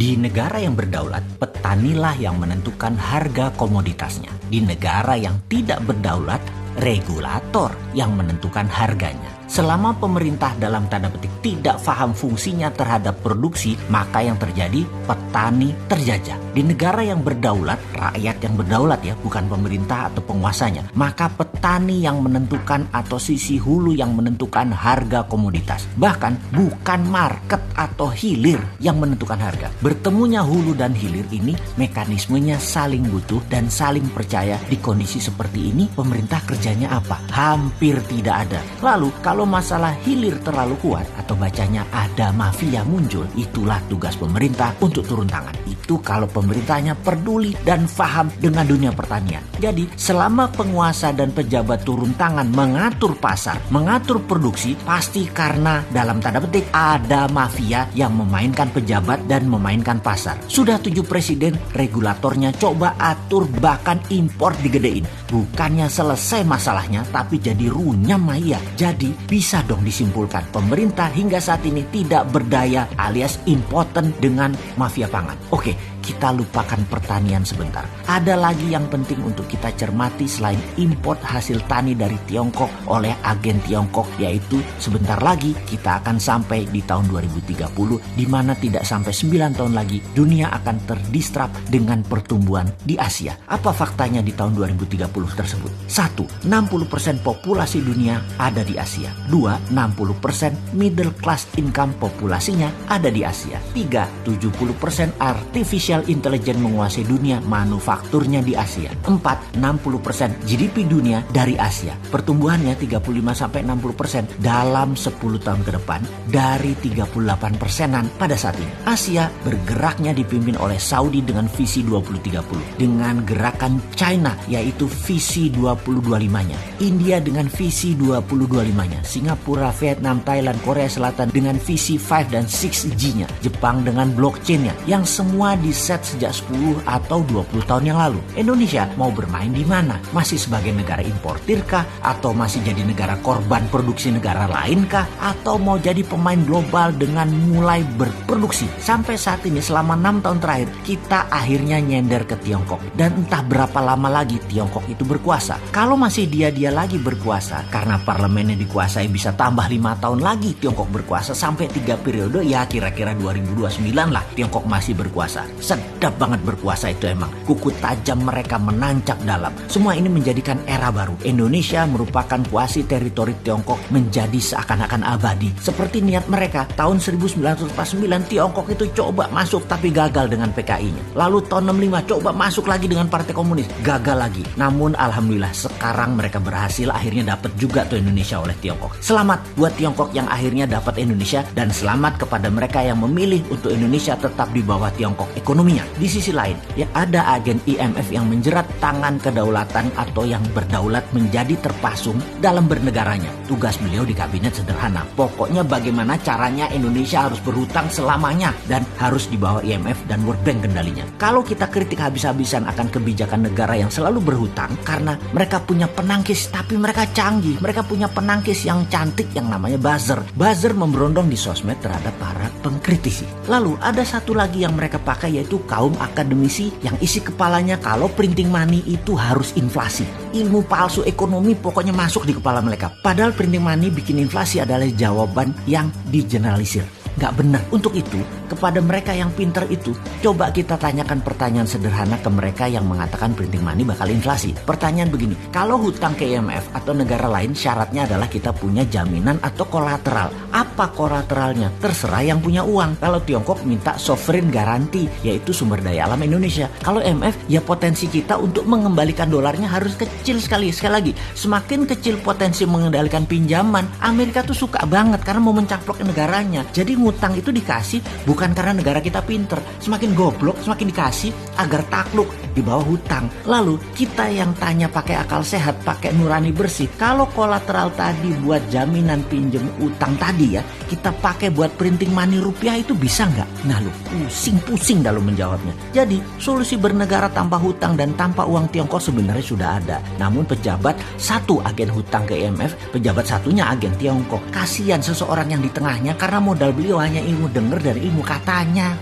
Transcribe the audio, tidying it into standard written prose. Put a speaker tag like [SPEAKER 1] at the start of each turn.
[SPEAKER 1] Di negara yang berdaulat, petanilah yang menentukan harga komoditasnya. Di negara yang tidak berdaulat, regulator yang menentukan harganya. Selama pemerintah dalam tanda petik tidak paham fungsinya terhadap produksi, maka yang terjadi petani terjajah. Di negara yang berdaulat, rakyat yang berdaulat ya, bukan pemerintah atau penguasanya, maka petani yang menentukan atau sisi hulu yang menentukan harga komoditas. Bahkan bukan market atau hilir yang menentukan harga. Bertemunya hulu dan hilir ini mekanismenya saling butuh dan saling percaya. Di kondisi seperti ini pemerintah kerjanya apa? Hampir tidak ada. Lalu kalau masalah hilir terlalu kuat atau bacanya ada mafia muncul, itulah tugas pemerintah untuk turun tangan. Itu kalau pemerintahnya peduli dan paham dengan dunia pertanian. Jadi selama penguasa dan pejabat turun tangan mengatur pasar, mengatur produksi, pasti karena dalam tanda petik ada mafia yang memainkan pejabat dan memainkan pasar. Sudah 7 presiden, regulatornya coba atur bahkan impor digedein. Bukannya selesai masalahnya, tapi jadi runyam Maya. Jadi bisa dong disimpulkan pemerintah hingga saat ini tidak berdaya alias impoten dengan mafia pangan. Oke, kita lupakan pertanian sebentar. Ada lagi yang penting untuk kita cermati selain import hasil tani dari Tiongkok oleh agen Tiongkok, yaitu sebentar lagi kita akan sampai di tahun 2030 di mana tidak sampai 9 tahun lagi dunia akan terdistrap dengan pertumbuhan di Asia. Apa faktanya di tahun 2030 tersebut? 1. 60% populasi dunia ada di Asia. 2. 60% middle class income populasinya ada di Asia. 3. 70% artificial intelligence menguasai dunia, manufakturnya di Asia. 4. 60% GDP dunia dari Asia. Pertumbuhannya 35-60% dalam 10 tahun ke depan dari 38%-an pada saat ini. Asia bergeraknya dipimpin oleh Saudi dengan visi 2030, dengan gerakan China yaitu visi 2025-nya, India dengan visi 2025-nya, Singapura, Vietnam, Thailand, Korea Selatan dengan visi 5 dan 6G-nya, Jepang dengan blockchain-nya, yang semua diset sejak 10 atau 20 tahun yang lalu. Indonesia mau bermain di mana? Masih sebagai negara importir kah? Atau masih jadi negara korban produksi negara lain kah? Atau mau jadi pemain global dengan mulai berproduksi? Sampai saat ini selama 6 tahun terakhir kita akhirnya nyender ke Tiongkok. Dan entah berapa lama lagi Tiongkok itu berkuasa. Kalau masih dia lagi berkuasa karena parlemennya dikuasai, bisa tambah 5 tahun lagi Tiongkok berkuasa sampai 3 periode, ya kira-kira 2029 lah Tiongkok masih berkuasa. Sedap banget berkuasa itu emang. Kuku tajam mereka menancap dalam. Semua ini menjadikan era baru. Indonesia merupakan kuasi teritori Tiongkok menjadi seakan-akan abadi. Seperti niat mereka tahun 1949 Tiongkok itu coba masuk tapi gagal dengan PKI-nya. Lalu tahun 65 coba masuk lagi dengan Partai Komunis, gagal lagi. Namun alhamdulillah sekarang mereka berhasil akhirnya dapat juga tuh Indonesia oleh Tiongkok. Selamat buat Tiongkok yang akhirnya dapat Indonesia, dan selamat kepada mereka yang memilih untuk Indonesia tetap di bawah Tiongkok ekonominya. Di sisi lain, ya ada agen IMF yang menjerat tangan kedaulatan atau yang berdaulat menjadi terpasung dalam bernegaranya. Tugas beliau di kabinet sederhana. Pokoknya bagaimana caranya Indonesia harus berhutang selamanya dan harus di bawah IMF dan World Bank kendalinya. Kalau kita kritik habis-habisan akan kebijakan negara yang selalu berhutang karena mereka punya penangkis tapi mereka canggih. Mereka punya penangkis yang cantik yang namanya buzzer. Buzzer memberondong di sosmed terhadap para pengkritisi. Lalu ada satu lagi yang mereka pakai yaitu kaum akademisi yang isi kepalanya kalau printing money itu harus inflasi. Ilmu palsu ekonomi pokoknya masuk di kepala mereka. Padahal printing money bikin inflasi adalah jawaban yang digeneralisir. Gak benar. Untuk itu, kepada mereka yang pintar itu, coba kita tanyakan pertanyaan sederhana ke mereka yang mengatakan printing money bakal inflasi. Pertanyaan begini, kalau hutang ke IMF atau negara lain syaratnya adalah kita punya jaminan atau kolateral. Apa kolateralnya? Terserah yang punya uang. Kalau Tiongkok minta sovereign garanti, yaitu sumber daya alam Indonesia. Kalau IMF, ya potensi kita untuk mengembalikan dolarnya harus kecil sekali. Sekali lagi, semakin kecil potensi mengendalikan pinjaman, Amerika tuh suka banget karena mau mencaplok negaranya. Jadi ngutang itu dikasih bukan karena negara kita pinter. Semakin goblok semakin dikasih agar takluk di bawah hutang. Lalu kita yang tanya pakai akal sehat, pakai nurani bersih, kalau kolateral tadi buat jaminan pinjem utang tadi ya, kita pakai buat printing money rupiah itu bisa nggak? Nah lu pusing-pusing dalam menjawabnya. Jadi solusi bernegara tanpa hutang dan tanpa uang Tiongkok sebenarnya sudah ada. Namun pejabat satu agen hutang ke IMF, pejabat satunya agen Tiongkok. Kasihan seseorang yang di tengahnya karena modal beliau hanya ilmu dengar dari ilmu katanya.